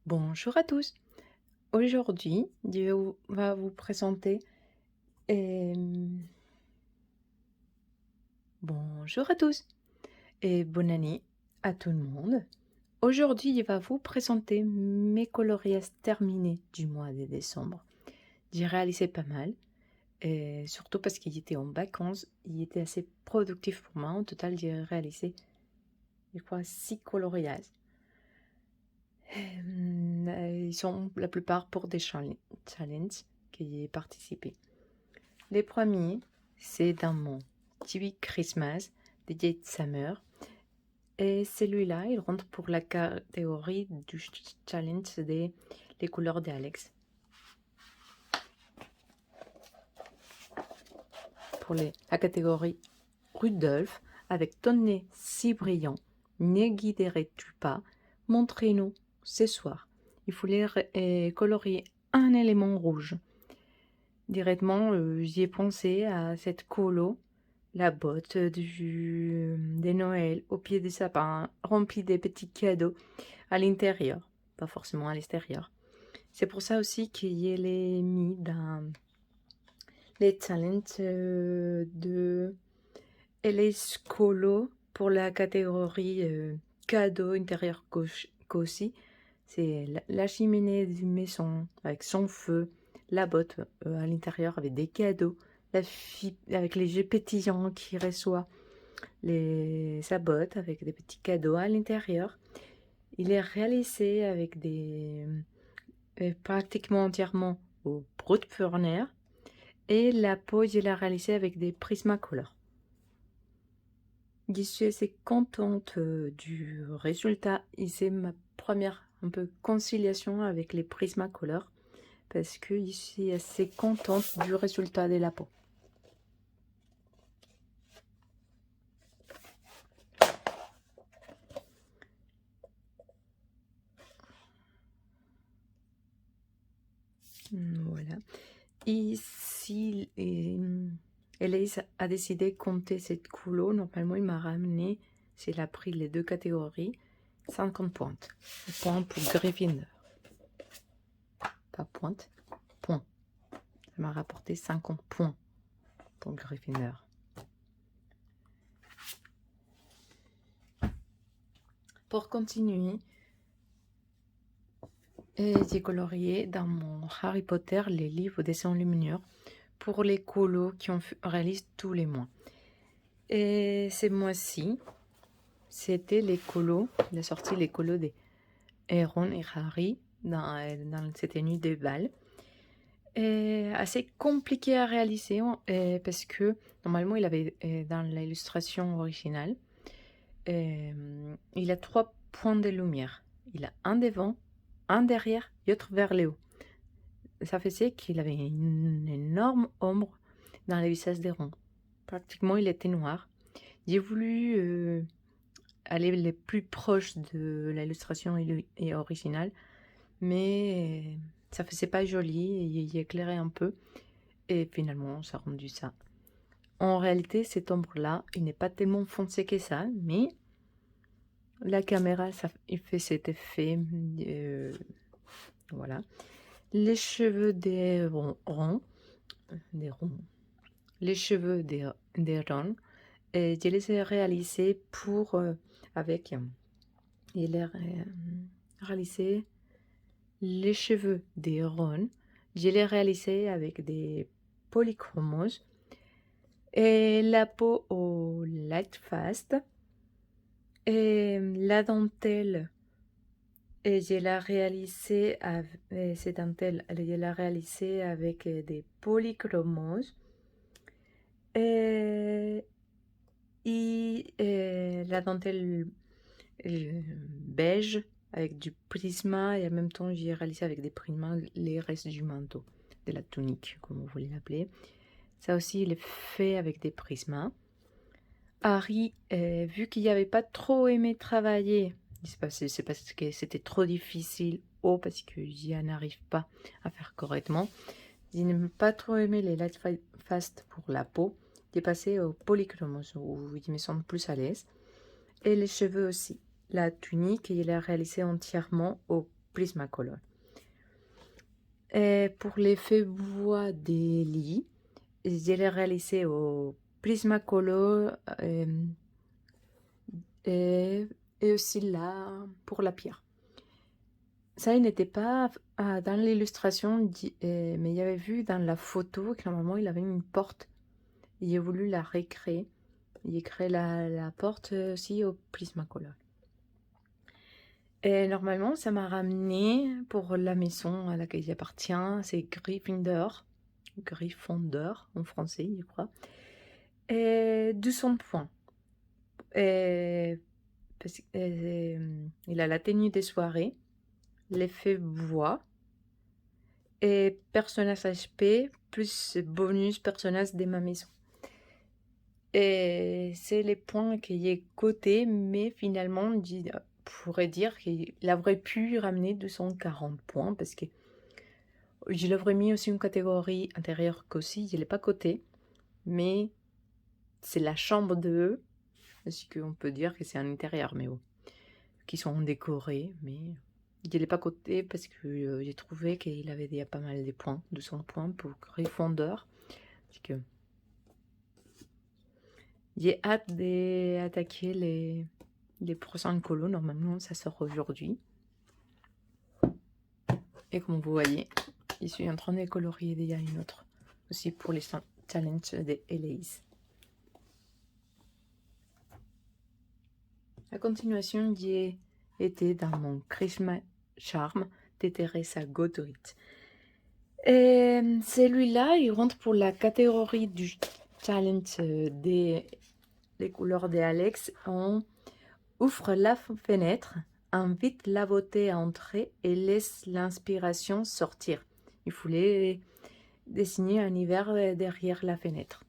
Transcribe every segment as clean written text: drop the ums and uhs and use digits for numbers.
Bonjour à tous. Aujourd'hui, va vous présenter. Bonjour à tous et bonne année à tout le monde. Aujourd'hui, je vais vous présenter mes coloriages terminés du mois de décembre. J'ai réalisé pas mal, et surtout parce qu'il était en vacances. Il était assez productif pour moi. En total, j'ai réalisé, je crois, 6 coloriages. Ils sont la plupart pour des challenges que j'ai participé. Les premiers, c'est dans mon TV Christmas de Jade Summer. Et celui-là, il rentre pour la catégorie du challenge des les couleurs d'Alex. Pour la catégorie Rudolph, avec ton nez si brillant, ne guiderais-tu pas? Montrez-nous ce soir. Il fallait colorier un élément rouge. Directement, j'y ai pensé à cette colo, la botte des Noël au pied du sapin, remplie de petits cadeaux à l'intérieur, pas forcément à l'extérieur. C'est pour ça aussi qu'il les mis dans les challenges de LS Colo pour la catégorie cadeau intérieur cosy. C'est la cheminée d'une maison avec son feu, la botte à l'intérieur avec des cadeaux, la fille avec les jeux pétillants qui reçoit sa botte avec des petits cadeaux à l'intérieur. Il est réalisé avec des pratiquement entièrement au Brutpförner et la peau, je l'ai réalisée avec des Prismacolor. Je suis assez contente du résultat et c'est ma première un peu conciliation avec les Prismacolor parce que je suis assez contente du résultat de la peau. Voilà. Ici, Elise a décidé de compter cette couleur. Normalement, il m'a ramené, s'il a pris les deux catégories, 50 pointes. Point pour Gryffindor. Pas pointe, point. Ça m'a rapporté 50 points pour Gryffindor. Pour continuer, j'ai colorié dans mon Harry Potter les livres dessins lumineux pour les colos qui on réalise tous les mois. Et ce mois-ci, c'était les colos, la sortie les colos de Ron et Harry dans cette nuit de bal. Assez compliqué à réaliser parce que normalement il avait dans l'illustration originale il a 3 points de lumière. Il a un devant, un derrière et autre vers le haut. Ça faisait qu'il avait une énorme ombre dans le visage de Ron. Pratiquement il était noir. J'ai voulu aller le plus proche de l'illustration originale, mais ça faisait pas joli et il éclairait un peu et finalement ça a rendu ça. En réalité, cette ombre-là, il n'est pas tellement foncé que ça, mais la caméra, il fait cet effet. Voilà. Les cheveux des ronds, les cheveux des ronds, je les ai réalisés avec. Il a réalisé les cheveux des ronds. Je les ai réalisés avec des polychromos. Et la peau au light fast. Et la dentelle, et je l'ai réalisée avec, cette dentelle, je l'ai réalisée avec des polychromos. Et la dentelle beige avec du prisma et en même temps j'ai réalisé avec des prismas les restes du manteau, de la tunique comme vous voulez l'appeler. Ça aussi il est fait avec des prismas. Harry, vu qu'il n'y avait pas trop aimé travailler, c'est parce que c'était trop difficile ou parce que j'y n'arrive pas à faire correctement. Il n'aime pas trop aimé les light fast pour la peau. J'ai passé au polychromos où il me semble plus à l'aise. Et les cheveux aussi. La tunique, il a réalisé entièrement au Prismacolor. Et pour l'effet bois des lits, je l'ai réalisé au Prismacolor et aussi là pour la pierre. Ça, il n'était pas dans l'illustration, mais il y avait vu dans la photo que normalement il avait une porte. Et j'ai voulu la recréer. J'ai créé la porte aussi au Prismacolor. Et normalement, ça m'a ramené pour la maison à laquelle j'appartiens. C'est Gryffindor en français, je crois. Et 200 points. Et, il a la tenue des soirées, l'effet bois et personnage HP plus bonus personnage de ma maison. Et c'est les points que j'ai cotés, mais finalement, je pourrais dire qu'il aurait pu ramener 240 points parce que je l'aurais mis aussi une catégorie intérieure qu'aussi, je ne l'ai pas coté, mais c'est la chambre de eux, parce qu'on peut dire que c'est un intérieur, mais bon, qui sont décorés, mais je ne l'ai pas coté parce que j'ai trouvé qu'il avait déjà pas mal de points, 200 points pour Gryffondor, parce que j'ai hâte d'attaquer les prochains colos. Normalement, ça sort aujourd'hui. Et comme vous voyez, je suis en train de colorier déjà une autre. Aussi pour les challenges des LAs. La continuation, j'ai été dans mon Christmas Charm de Teresa Goodrich. Et celui-là, il rentre pour la catégorie du challenge des couleurs de Alex. On ouvre la fenêtre, invite la beauté à entrer et laisse l'inspiration sortir. Il fallait dessiner un hiver derrière la fenêtre.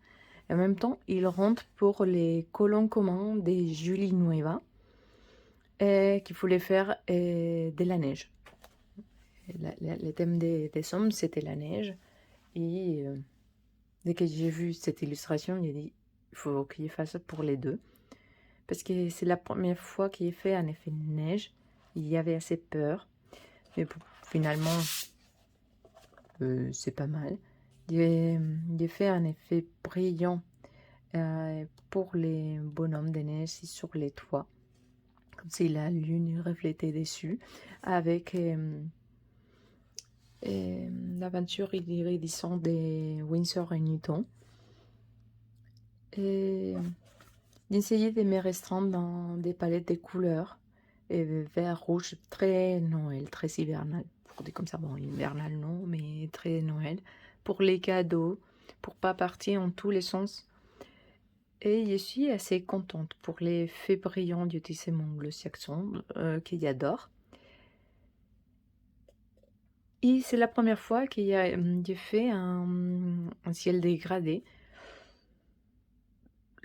En même temps, il rentre pour les colons communs de Julie Nueva qu'il fallait faire de la neige. Le thème des hommes, c'était la neige. Et dès que j'ai vu cette illustration, j'ai dit il faut qu'il fasse pour les deux. Parce que c'est la première fois qu'il fait un effet de neige. Il y avait assez peur. Mais bon, finalement, c'est pas mal. J'ai fait un effet brillant pour les bonhommes de neige sur les toits. Comme si la lune reflétait dessus. Avec l'aventure iridescente de Winsor et Newton. Et d'essayer de me restreindre dans des palettes de couleurs, et vert, rouge, très Noël, très hivernal. Pour dire comme ça, bon, hivernal non, mais très Noël. Pour les cadeaux, pour pas partir en tous les sens. Et je suis assez contente pour les faits brillants du tissement anglo-saxon que j'adore. Et c'est la première fois que j'ai fait un ciel dégradé.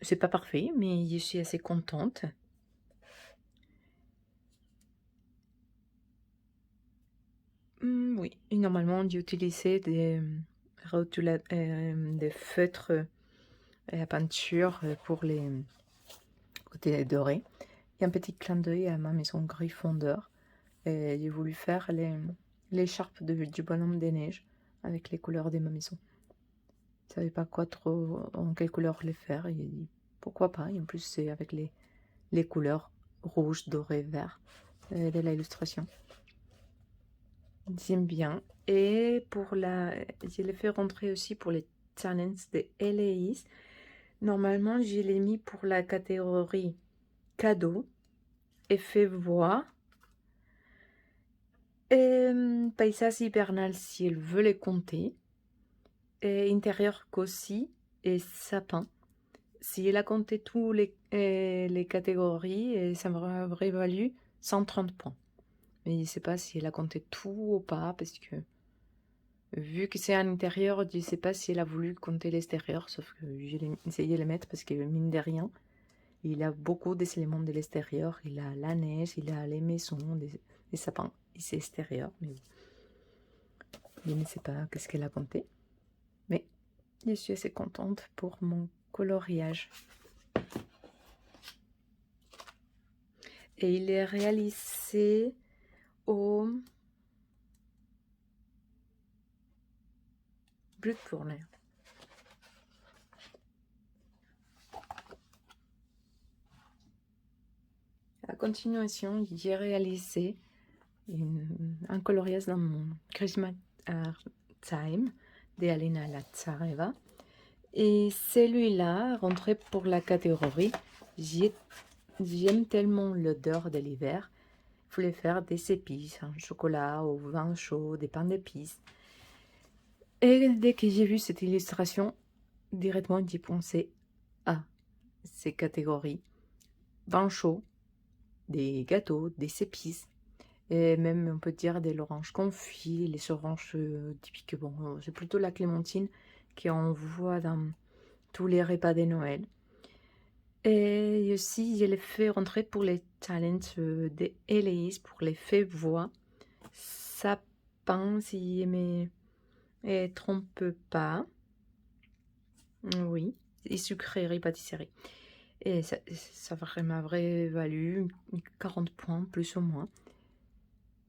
C'est pas parfait, mais je suis assez contente. Oui, et normalement, j'ai utilisé des feutres à peinture pour les côtés dorés. Et un petit clin d'œil à ma maison Gryffondor. J'ai voulu faire l'écharpe du bonhomme des neiges avec les couleurs de ma maison. Je savais pas quoi trop, en quelle couleur les faire. Et j'ai dit pourquoi pas. Et en plus, c'est avec les couleurs rouge, doré, vert de l'illustration. J'aime bien. Et je l'ai fait rentrer aussi pour les challenges de LAIS. Normalement, je l'ai mis pour la catégorie cadeau, effet voix, paysage hivernal si elle veut les compter, et intérieur cosy et sapin. Si elle a compté tous les catégories, ça m'aurait valu 130 points. Mais je ne sais pas si elle a compté tout ou pas, parce que vu que c'est à l'intérieur, je ne sais pas si elle a voulu compter l'extérieur, sauf que j'ai essayé de les mettre parce que mine de rien, il a beaucoup d'éléments de l'extérieur. Il a la neige, il a les maisons, les sapins, et c'est extérieur. Mais je ne sais pas qu'est-ce qu'elle a compté. Mais je suis assez contente pour mon coloriage. Et il est réalisé au blutpurne. À continuation, j'ai réalisé un coloriage dans mon Christmas Time d'Alina Lazareva. Et celui-là rentrait pour la catégorie j'aime tellement l'odeur de l'hiver. Je voulais faire des épices, un chocolat au vin chaud, des pains d'épices. Et dès que j'ai vu cette illustration, directement j'ai pensé à ces catégories. Vin chaud, des gâteaux, des épices, et même on peut dire de l'orange confit, les oranges typiques. Bon, c'est plutôt la clémentine qu'on voit dans tous les repas de Noël. Et aussi, je l'ai fait rentrer pour les challenges des Héléis, pour les faits voix. Sapin, si je me trompe pas. Oui, et sucrerie, pâtisserie. Et ça m'a vraiment valu 40 points, plus ou moins.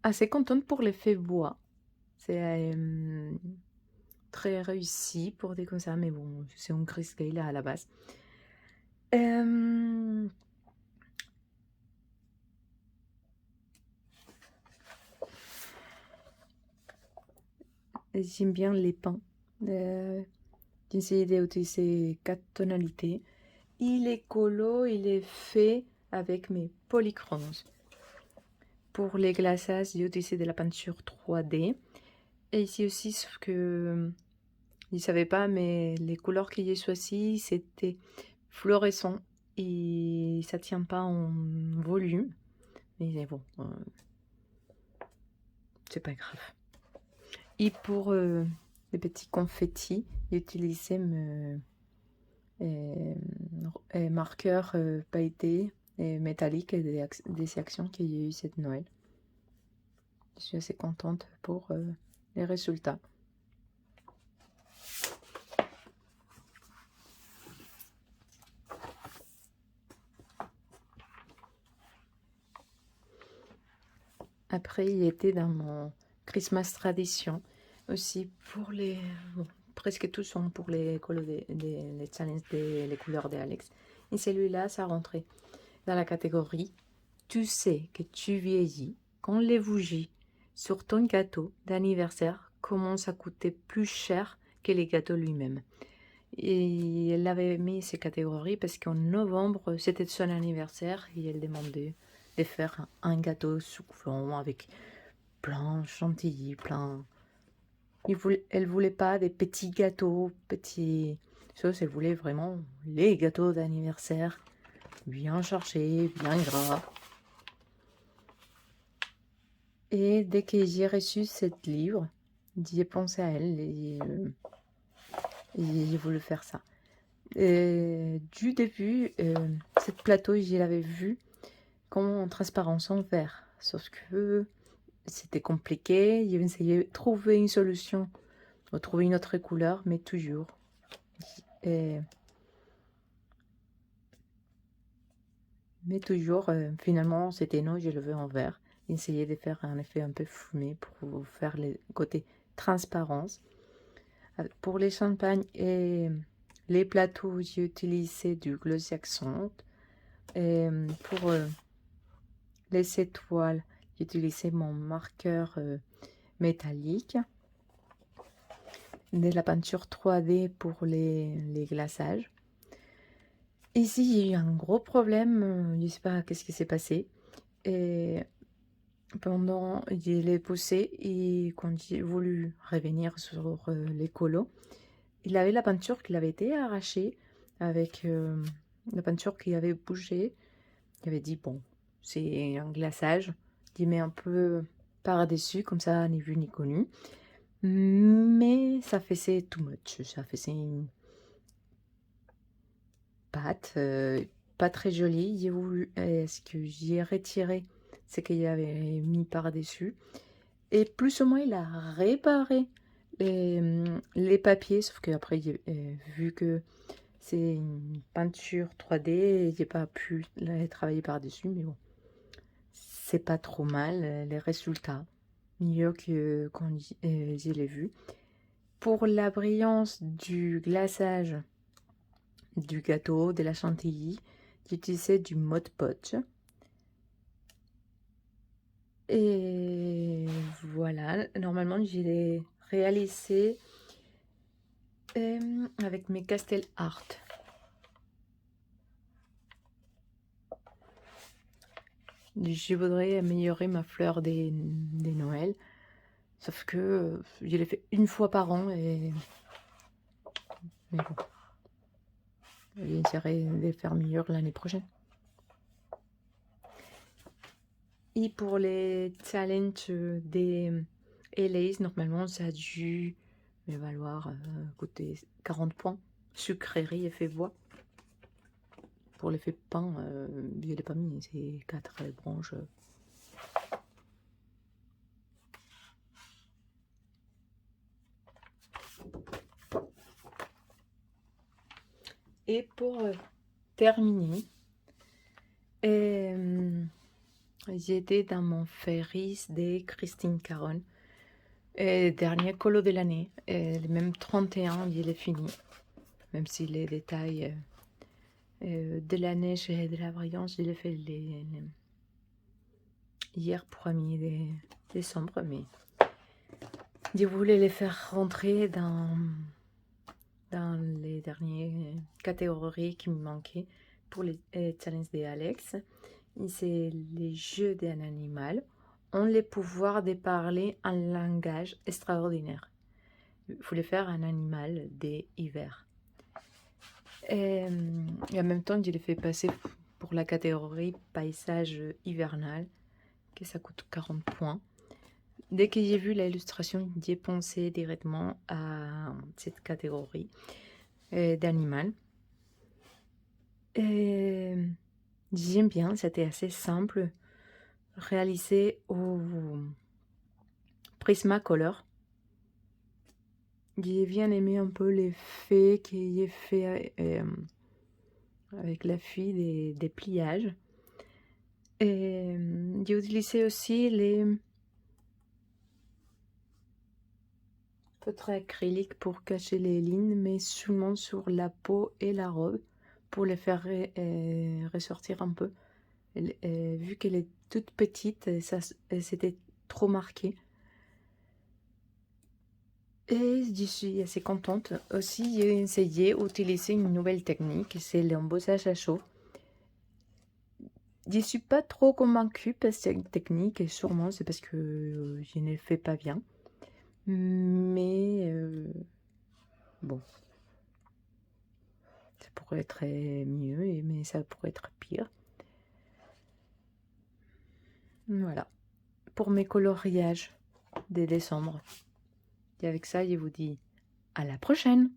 Assez contente pour l'effet bois. C'est très réussi pour des comme ça, mais bon, c'est un grayscale à la base. J'aime bien les peints. J'ai essayé d'utiliser 4 tonalités. Il est colo, il est fait avec mes polychromes. Pour les glaçages, j'ai utilisé de la peinture 3D. Et ici aussi, sauf que je ne savais pas, mais les couleurs que j'ai choisies, c'était fluorescent. Et ça tient pas en volume. Mais bon, c'est pas grave. Et pour les petits confettis, j'ai utilisé mes marqueurs pailletés et métalliques des actions qu'il y a eu cette Noël. Je suis assez contente pour les résultats. Après, il était dans mon Christmas tradition aussi pour les... Bon, presque tous sont pour les challenges les couleurs d'Alex. Et celui-là, ça rentrait dans la catégorie « Tu sais que tu vieillis quand les bougies sur ton gâteau d'anniversaire commencent à coûter plus cher que les gâteaux lui-même. » Et elle avait mis ces catégories parce qu'en novembre, c'était son anniversaire et elle demandait de faire un gâteau soufflant avec plein chantilly, plein... Elle voulait pas des petits gâteaux, petits choses, elle voulait vraiment les gâteaux d'anniversaire, bien chargés, bien gras. Et dès que j'ai reçu ce livre, j'ai pensé à elle et j'ai voulu faire ça. Du début, cette plateau, je l'avais vu comme en transparence en verre. Sauf que c'était compliqué. J'ai essayé de trouver une solution, de trouver une autre couleur, mais toujours. Finalement, c'était non, je le veux en verre. J'ai essayé de faire un effet un peu fumé pour faire les côtés transparence. Pour les champagnes et les plateaux, j'ai utilisé du Glossy Accent. Et pour les étoiles, j'ai utilisé mon marqueur métallique. De la peinture 3D pour les glaçages. Ici, il y a eu un gros problème. Je ne sais pas qu'est-ce qui s'est passé. Et pendant, je l'ai poussé et quand j'ai voulu revenir sur les colos, il avait la peinture qui avait été arrachée avec la peinture qui avait bougé. Il avait dit, bon, c'est un glaçage. Il met un peu par-dessus, comme ça, ni vu ni connu. Mais ça faisait too much. Ça faisait une pâte pas très jolie. J'ai voulu, ce que j'ai retiré, c'est qu'il avait mis par-dessus. Et plus ou moins, il a réparé les papiers, sauf qu'après, vu que c'est une peinture 3D, j'ai pas pu travailler par-dessus, mais bon, c'est pas trop mal, les résultats, mieux que quand je l'ai vu. Pour la brillance du glaçage du gâteau, de la chantilly, j'ai utilisé du Mod Podge. Et voilà, normalement, je l'ai réalisé avec mes Castel Art. Je voudrais améliorer ma fleur des Noëls, sauf que je l'ai fait une fois par an et mais bon, j'essaierai de les faire meilleurs l'année prochaine. Et pour les challenges des LAs, normalement, ça a dû me valoir côté 40 points. Sucrerie et fait voix. Pour l'effet pain, je ne l'ai pas mis, c'est 4 branches. Et pour terminer, j'étais dans mon Ferris de Christine Caron. Dernier colo de l'année, même 31, il est fini. Même si les détails de la neige et de la brillance, je l'ai fait hier pour décembre, mais je voulais les faire rentrer dans les dernières catégories qui me manquaient pour les challenges de Alex. C'est les jeux d'un animal ont le pouvoir de parler un langage extraordinaire. Il faut les faire un animal d'hiver. Et en même temps, je les fais passer pour la catégorie paysage hivernal, que ça coûte 40 points. Dès que j'ai vu l'illustration, j'ai pensé directement à cette catégorie d'animal. J'aime bien, c'était assez simple, réalisé au Prismacolor. J'ai bien aimé un peu l'effet qu'il est fait avec la fille des pliages. Et j'ai utilisé aussi les feutres acryliques pour cacher les lignes, mais seulement sur la peau et la robe pour les faire ressortir un peu. Vu qu'elle est toute petite, c'était trop marqué. Et je suis assez contente. Aussi, j'ai essayé d'utiliser une nouvelle technique, c'est l'embossage à chaud. Je ne suis pas trop convaincue par cette technique, et sûrement c'est parce que je ne le fais pas bien. Mais bon, ça pourrait être mieux, mais ça pourrait être pire. Voilà, pour mes coloriages de décembre. Et avec ça, je vous dis à la prochaine!